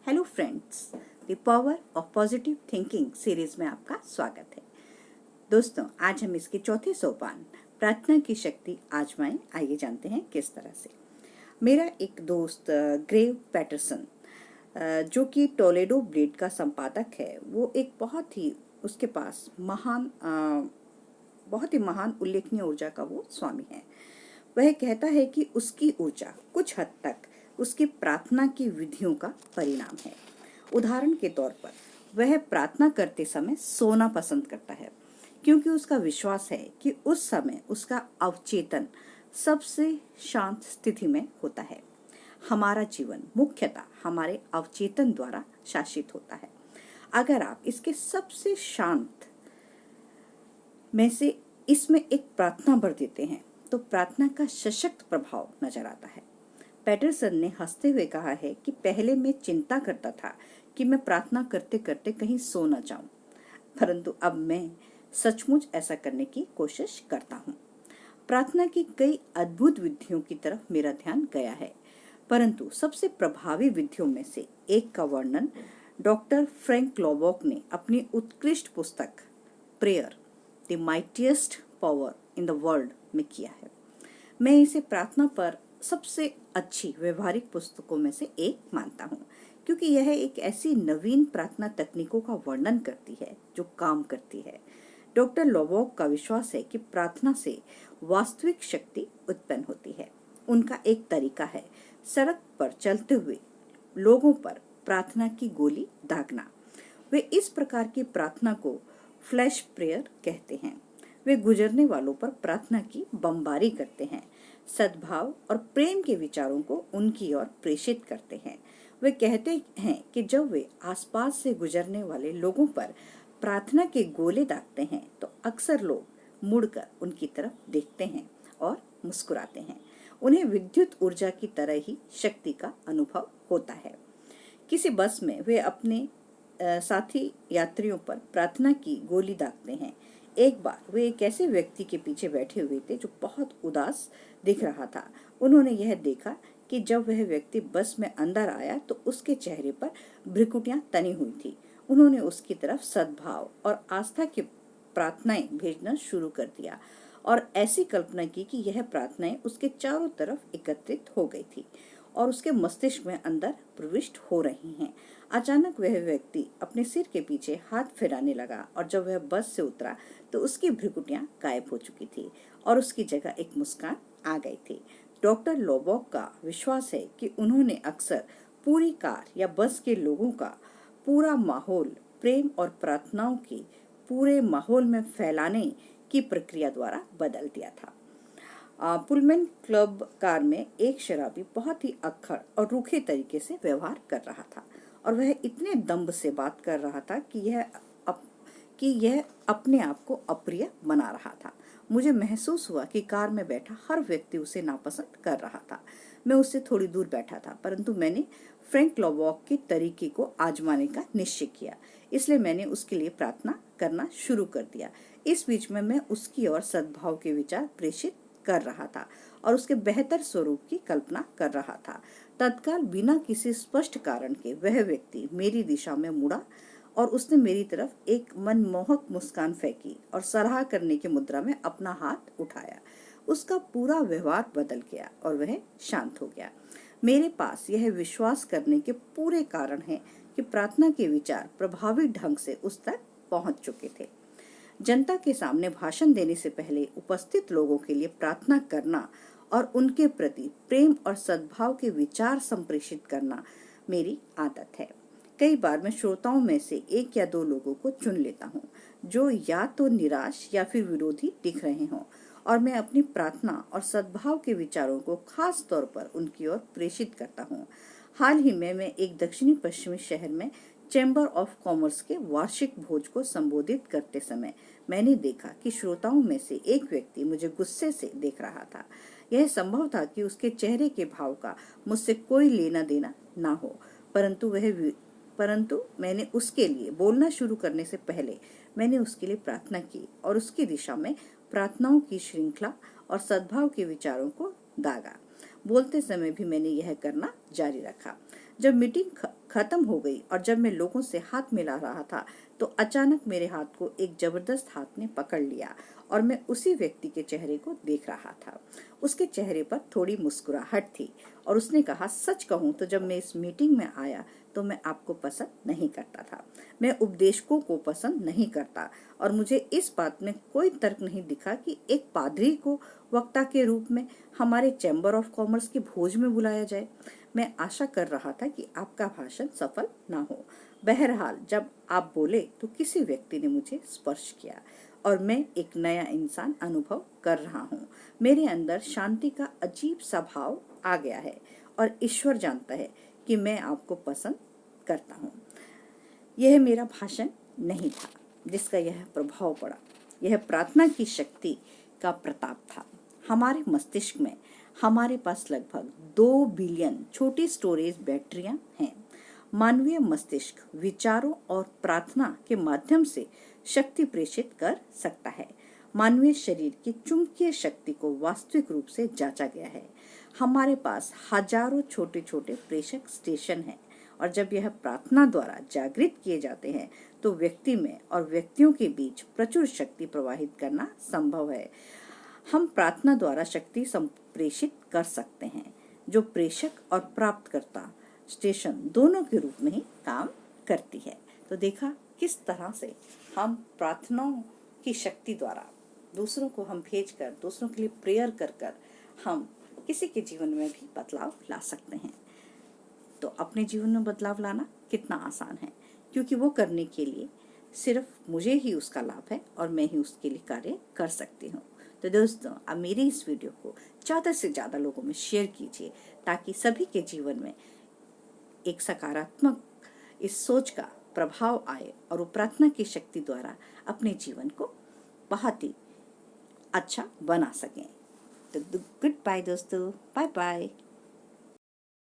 Hello friends, the power of positive thinking series में आपका स्वागत है। दोस्तों, आज हम इसके चौथे सोपान प्रार्थना की शक्ति आजमाएं। आइए जानते हैं किस तरह से। मेरा एक दोस्त ग्रेव पैटरसन, जो कि टोलेडो ब्लेड का संपादक है, वो एक उसके पास बहुत ही महान उल्लेखनीय ऊर्जा का वो स्वामी है। वह कहता है कि उसकी ऊर्जा कुछ हद तक उसकी प्रार्थना की विधियों का परिणाम है। उदाहरण के तौर पर वह प्रार्थना करते समय सोना पसंद करता है, क्योंकि उसका विश्वास है कि उस समय उसका अवचेतन सबसे शांत स्थिति में होता है। हमारा जीवन मुख्यतः हमारे अवचेतन द्वारा शासित होता है। अगर आप इसके सबसे शांत में से इसमें एक प्रार्थना भर देते हैं तो प्रार्थना का सशक्त प्रभाव नजर आता है। पैटरसन ने हंसते हुए कहा है कि पहले मैं चिंता करता था कि मैं प्रार्थना करते करते कहीं सो न जाऊं, परंतु अब मैं सचमुच ऐसा करने की कोशिश करता हूं। प्रार्थना की कई अद्भुत विधियों की तरफ मेरा ध्यान गया है, परंतु सबसे प्रभावी विधियों में से एक का वर्णन डॉक्टर फ्रैंक लोबॉक ने अपनी उत्कृष्ट पुस्तक prayer the mightiest power in the world में किया है। मैं इसे प्रार्थना पर सबसे अच्छी व्यवहारिक पुस्तकों में से एक मानता हूँ, क्योंकि यह एक ऐसी नवीन प्रार्थना तकनीकों का वर्णन करती है जो काम करती है। डॉक्टर लोबॉक का विश्वास है कि प्रार्थना से वास्तविक शक्ति उत्पन्न होती है। उनका एक तरीका है सड़क पर चलते हुए लोगों पर प्रार्थना की गोली दागना। वे इस प्रकार की प्रार्थना को फ्लैश प्रेयर कहते हैं। वे गुजरने वालों पर प्रार्थना की बमबारी करते हैं, सद्भाव और प्रेम के विचारों को उनकी ओर प्रेषित करते हैं। वे कहते हैं कि जब वे आसपास से गुजरने वाले लोगों पर प्रार्थना के गोले दागते हैं तो अक्सर लोग मुड़कर उनकी तरफ देखते हैं और मुस्कुराते हैं। उन्हें विद्युत ऊर्जा की तरह ही शक्ति का अनुभव होता है। किसी बस में वे अपने साथी यात्रियों पर प्रार्थना की गोली दागते हैं। एक बार वे एक ऐसे व्यक्ति के पीछे बैठे हुए थे जो बहुत उदास दिख रहा था। उन्होंने यह देखा कि जब वह व्यक्ति बस में अंदर आया तो उसके चेहरे पर भ्रिकुटियां तनी हुई थी। उन्होंने उसकी तरफ सद्भाव और आस्था की प्रार्थनाएं भेजना शुरू कर दिया और ऐसी कल्पना की कि यह प्रार्थनाएं उसके चारों तरफ एकत्रित हो गई थी और उसके मस्तिष्क में अंदर प्रविष्ट हो रही हैं। अचानक वह व्यक्ति अपने सिर के पीछे हाथ फिराने लगा और जब वह बस से उतरा तो उसकी भ्रिकुटियां गायब हो चुकी थी और उसकी जगह एक मुस्कान आ गई थी। डॉक्टर लोबॉक का विश्वास है कि उन्होंने अक्सर पूरी कार या बस के लोगों का पूरा माहौल प्रेम और प्रार्थनाओं की पूरे माहौल में फैलाने की प्रक्रिया द्वारा बदल दिया था। पुलमैन क्लब कार में एक शराबी बहुत ही अक्खड़ और रूखे तरीके से व्यवहार कर रहा था और वह इतने दम्भ से बात कर रहा था कि यह अपने आप को अप्रिय बना रहा था। मुझे महसूस हुआ कि कार में बैठा हर व्यक्ति उसे नापसंद कर रहा था। मैं उससे थोड़ी दूर बैठा था, परंतु मैंने फ्रैंक लोबॉक के तरीके को आजमाने का निश्चय किया, इसलिए मैंने उसके लिए प्रार्थना करना शुरू कर दिया। इस बीच में मैं उसकी ओर सद्भाव के विचार प्रेषित कर रहा था और उसके बेहतर स्वरूप की कल्पना कर रहा था। तत्काल बिना किसी स्पष्ट कारण के वह व्यक्ति मेरी दिशा में मुड़ा और उसने मेरी तरफ एक मनमोहक मुस्कान फेंकी और सराह करने की मुद्रा में अपना हाथ उठाया। उसका पूरा व्यवहार बदल गया और वह शांत हो गया। मेरे पास यह विश्वास करने के पूरे कारण हैं कि प्रार्थना के विचार प्रभावी ढंग से उस तक पहुंच चुके थे। जनता के सामने भाषण देने से पहले उपस्थित लोगों के लिए प्रार्थना करना और उनके प्रति प्रेम और सद्भाव के विचार संप्रेषित करना मेरी आदत है। कई बार मैं श्रोताओं में से एक या दो लोगों को चुन लेता हूँ जो या तो निराश या फिर विरोधी दिख रहे हों और मैं अपनी प्रार्थना और सद्भाव के विचारों को खास तौर पर उनकी ओर प्रेषित करता हूँ। हाल ही में मैं एक दक्षिणी पश्चिमी शहर में चैम्बर ऑफ कॉमर्स के वार्षिक भोज को संबोधित करते समय मैंने देखा कि श्रोताओं में से एक व्यक्ति मुझे गुस्से से देख रहा था। यह संभव था कि उसके चेहरे के भाव का मुझसे कोई लेना देना ना हो, परंतु मैंने उसके लिए बोलना शुरू करने से पहले मैंने उसके लिए प्रार्थना की और उसकी दिशा में प्रार्थनाओं की श्रृंखला और सद्भाव के विचारों को दागा। बोलते समय भी मैंने यह करना जारी रखा। जब मीटिंग खत्म हो गई और जब मैं लोगों से हाथ मिला रहा था तो अचानक मेरे हाथ को एक जबरदस्त हाथ ने पकड़ लिया और मैं उसी व्यक्ति के चेहरे को देख रहा था। उसके चेहरे पर थोड़ी मुस्कुराहट थी और उसने कहा, सच कहूं तो जब मैं इस मीटिंग में आया तो मैं आपको पसंद नहीं करता था। मैं उपदेशकों को पसंद नहीं करता और मुझे इस बात में कोई तर्क नहीं दिखा कि एक पादरी को वक्ता के रूप में हमारे चैम्बर ऑफ कॉमर्स के भोज में बुलाया जाए। मैं आशा कर रहा था कि आपका भाषण सफल ना हो। बहरहाल जब आप बोले तो किसी व्यक्ति ने मुझे स्पर्श किया और मैं एक नया इंसान अनुभव कर रहा हूँ। मेरे अंदर शांति का अजीब सा भाव आ गया है और ईश्वर जानता है कि मैं आपको पसंद करता हूँ। यह मेरा भाषण नहीं था जिसका यह प्रभाव पड़ा, यह प्रार्थना की शक्ति का प्रताप था। हमारे मस्तिष्क में हमारे पास लगभग 2 बिलियन छोटी स्टोरेज बैटरियां हैं। मानवीय मस्तिष्क विचारों और प्रार्थना के माध्यम से शक्ति प्रेषित कर सकता है। मानवीय शरीर की चुंबकीय शक्ति को वास्तविक रूप से जांचा गया है। हमारे पास हजारों छोटे छोटे प्रेषक स्टेशन हैं और जब यह प्रार्थना द्वारा जागृत किए जाते हैं तो व्यक्ति में और व्यक्तियों के बीच प्रचुर शक्ति प्रवाहित करना संभव है। हम प्रार्थना द्वारा शक्ति संप्रेषित कर सकते हैं जो प्रेषक और प्राप्तकर्ता स्टेशन दोनों के रूप में ही काम करती है। तो देखा किस तरह से हम प्रार्थनाओं की शक्ति द्वारा दूसरों को हम भेजकर, दूसरों के लिए प्रेयर कर कर हम किसी के जीवन में भी बदलाव ला सकते हैं। तो अपने जीवन में बदलाव लाना कितना आसान है, क्योंकि वो करने के लिए सिर्फ मुझे ही उसका लाभ है और मैं ही उसके लिए कार्य कर सकती हूँ। तो दोस्तों, अब मेरी इस वीडियो को ज़्यादा से ज़्यादा लोगों में शेयर कीजिए ताकि सभी के जीवन में एक सकारात्मक इस सोच का प्रभाव आए और वो प्रार्थना की शक्ति द्वारा अपने जीवन को बहुत ही अच्छा बना सकें। तो गुड बाय दोस्तों, बाय बाय।